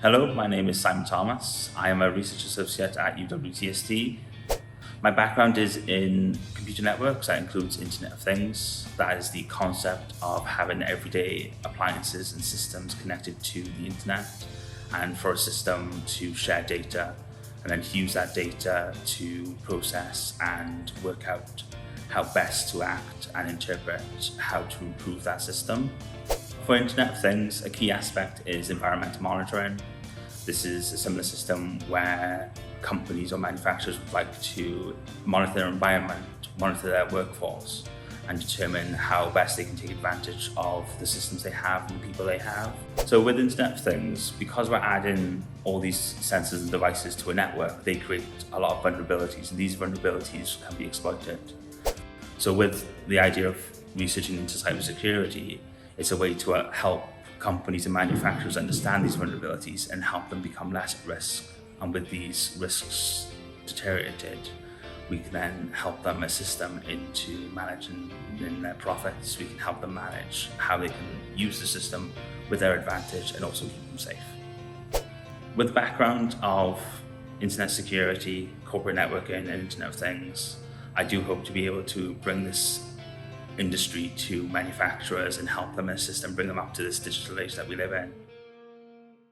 Hello, my name is Simon Thomas. I am a research associate at UWTSD. My background is in computer networks. That includes Internet of Things. That is the concept of having everyday appliances and systems connected to the internet, and for a system to share data and then use that data to process and work out how best to act and interpret how to improve that system. For Internet of Things, a key aspect is environmental monitoring. This is a similar system where companies or manufacturers would like to monitor their environment, monitor their workforce, and determine how best they can take advantage of the systems they have and the people they have. So with Internet of Things, because we're adding all these sensors and devices to a network, they create a lot of vulnerabilities, and these vulnerabilities can be exploited. So with the idea of researching into cybersecurity, it's a way to help companies and manufacturers understand these vulnerabilities and help them become less at risk. And with these risks deteriorated, we can then help them, assist them into managing their profits. We can help them manage how they can use the system with their advantage and also keep them safe. With the background of internet security, corporate networking, and Internet of Things, I do hope to be able to bring this industry to manufacturers and help them assist and bring them up to this digital age that we live in.